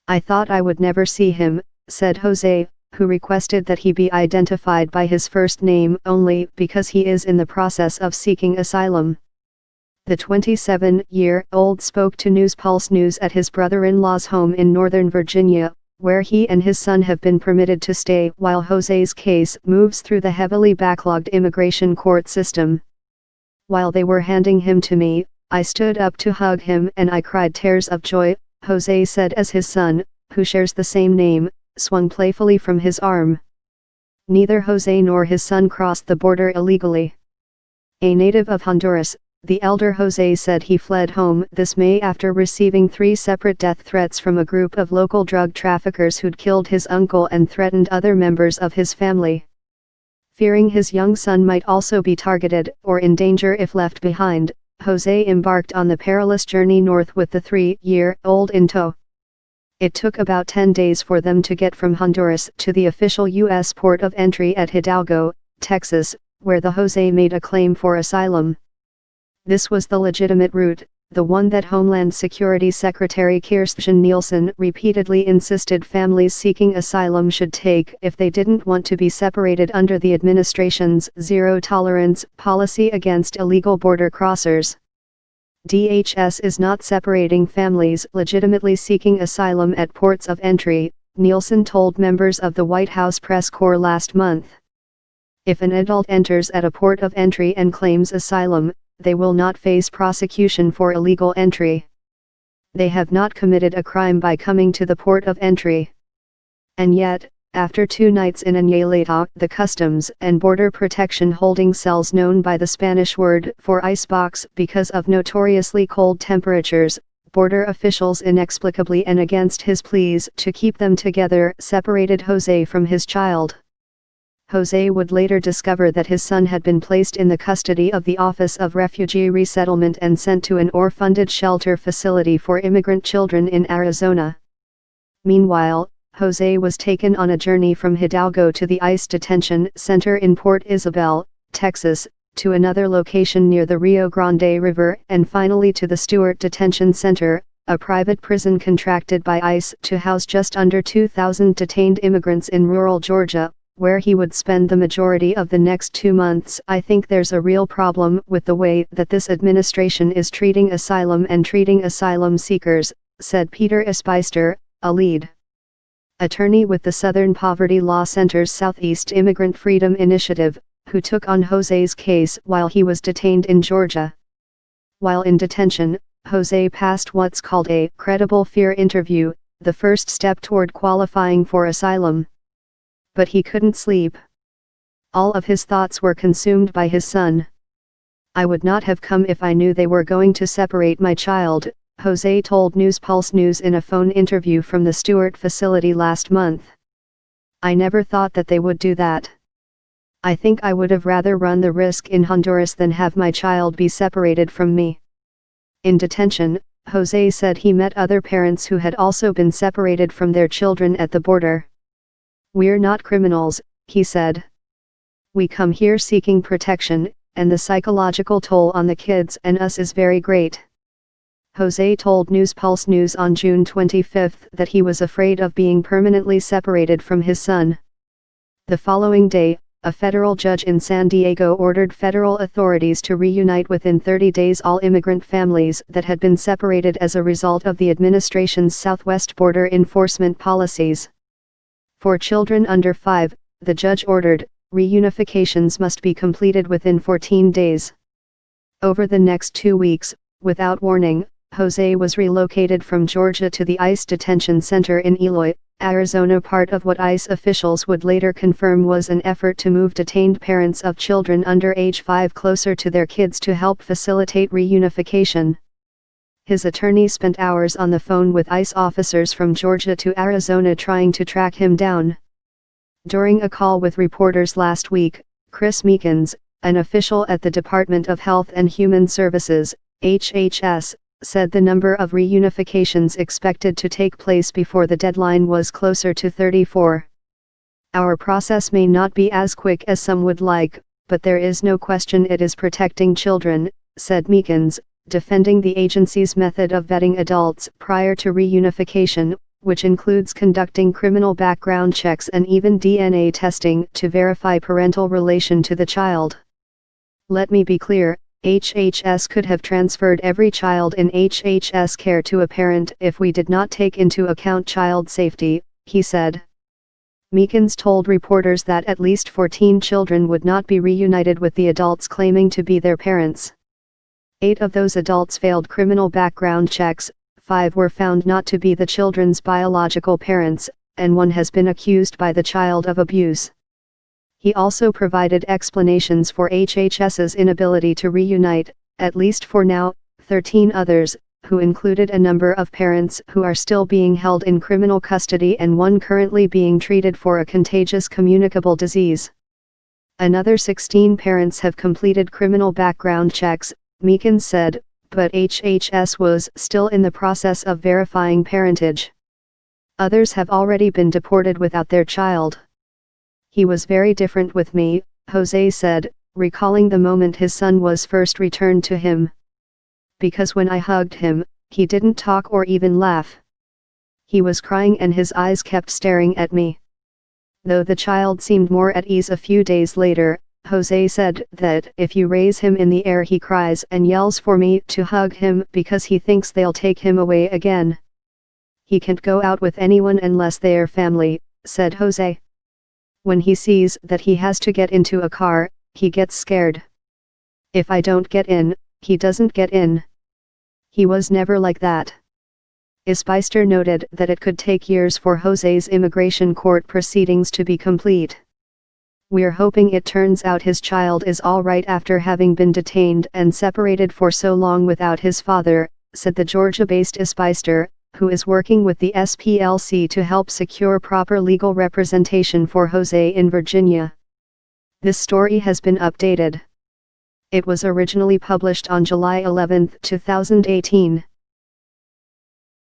"I thought I would never see him," said Jose, who requested that he be identified by his first name only because he is in the process of seeking asylum. The 27-year-old spoke to NewsPulse News at his brother-in-law's home in Northern Virginia, where he and his son have been permitted to stay while Jose's case moves through the heavily backlogged immigration court system. "While they were handing him to me, I stood up to hug him and I cried tears of joy," Jose said as his son, who shares the same name, swung playfully from his arm. Neither Jose nor his son crossed the border illegally. A native of Honduras, the elder Jose said he fled home this May after receiving 3 separate death threats from a group of local drug traffickers who'd killed his uncle and threatened other members of his family. Fearing his young son might also be targeted or in danger if left behind, Jose embarked on the perilous journey north with the 3-year-old in tow. It took about 10 days for them to get from Honduras to the official U.S. port of entry at Hidalgo, Texas, where the Jose made a claim for asylum. This was the legitimate route, the one that Homeland Security Secretary Kirstjen Nielsen repeatedly insisted families seeking asylum should take if they didn't want to be separated under the administration's zero-tolerance policy against illegal border crossers. DHS is not separating families legitimately seeking asylum at ports of entry, Nielsen told members of the White House press corps last month. If an adult enters at a port of entry and claims asylum, they will not face prosecution for illegal entry. They have not committed a crime by coming to the port of entry. And yet, after 2 nights in Añeleta, the Customs and Border Protection holding cells known by the Spanish word for icebox because of notoriously cold temperatures, border officials inexplicably and against his pleas to keep them together separated Jose from his child. Jose would later discover that his son had been placed in the custody of the Office of Refugee Resettlement and sent to an orphanage shelter facility for immigrant children in Arizona. Meanwhile, Jose was taken on a journey from Hidalgo to the ICE detention center in Port Isabel, Texas, to another location near the Rio Grande River and finally to the Stewart Detention Center, a private prison contracted by ICE to house just under 2,000 detained immigrants in rural Georgia, where he would spend the majority of the next 2 months. "I think there's a real problem with the way that this administration is treating asylum and treating asylum seekers," said Peter Espeister, a lead attorney with the Southern Poverty Law Center's Southeast Immigrant Freedom Initiative, who took on Jose's case while he was detained in Georgia. While in detention, Jose passed what's called a credible fear interview, the first step toward qualifying for asylum. But he couldn't sleep. All of his thoughts were consumed by his son. "I would not have come if I knew they were going to separate my child," Jose told NewsPulse News in a phone interview from the Stewart facility last month. "I never thought that they would do that. I think I would have rather run the risk in Honduras than have my child be separated from me." In detention, Jose said he met other parents who had also been separated from their children at the border. "We're not criminals," he said. "We come here seeking protection, and the psychological toll on the kids and us is very great." Jose told NewsPulse News on June 25 that he was afraid of being permanently separated from his son. The following day, a federal judge in San Diego ordered federal authorities to reunite within 30 days all immigrant families that had been separated as a result of the administration's southwest border enforcement policies. For children under 5, the judge ordered, reunifications must be completed within 14 days. Over the next 2 weeks, without warning, Jose was relocated from Georgia to the ICE detention center in Eloy, Arizona. Part of what ICE officials would later confirm was an effort to move detained parents of children under age 5 closer to their kids to help facilitate reunification. His attorney spent hours on the phone with ICE officers from Georgia to Arizona trying to track him down. During a call with reporters last week, Chris Meekins, an official at the Department of Health and Human Services, HHS, said the number of reunifications expected to take place before the deadline was closer to 34. "Our process may not be as quick as some would like, but there is no question it is protecting children," said Meekins, defending the agency's method of vetting adults prior to reunification, which includes conducting criminal background checks and even DNA testing to verify parental relation to the child. Let me be clear, HHS could have transferred every child in HHS care to a parent if we did not take into account child safety, he said. Meekins told reporters that at least 14 children would not be reunited with the adults claiming to be their parents. 8 of those adults failed criminal background checks, 5 were found not to be the children's biological parents, and 1 has been accused by the child of abuse. He also provided explanations for HHS's inability to reunite, at least for now, 13 others, who included a number of parents who are still being held in criminal custody and 1 currently being treated for a contagious communicable disease. Another 16 parents have completed criminal background checks, Meekins said, but HHS was still in the process of verifying parentage. Others have already been deported without their child. He was very different with me, Jose said, recalling the moment his son was first returned to him. Because when I hugged him, he didn't talk or even laugh. He was crying and his eyes kept staring at me. Though the child seemed more at ease a few days later, Jose said that if you raise him in the air he cries and yells for me to hug him because he thinks they'll take him away again. He can't go out with anyone unless they're family, said Jose. When he sees that he has to get into a car, he gets scared. If I don't get in, he doesn't get in. He was never like that. Ispeister noted that it could take years for Jose's immigration court proceedings to be complete. We're hoping it turns out his child is all right after having been detained and separated for so long without his father, said the Georgia-based Ispeister, who is working with the SPLC to help secure proper legal representation for Jose in Virginia. This story has been updated. It was originally published on July 11, 2018.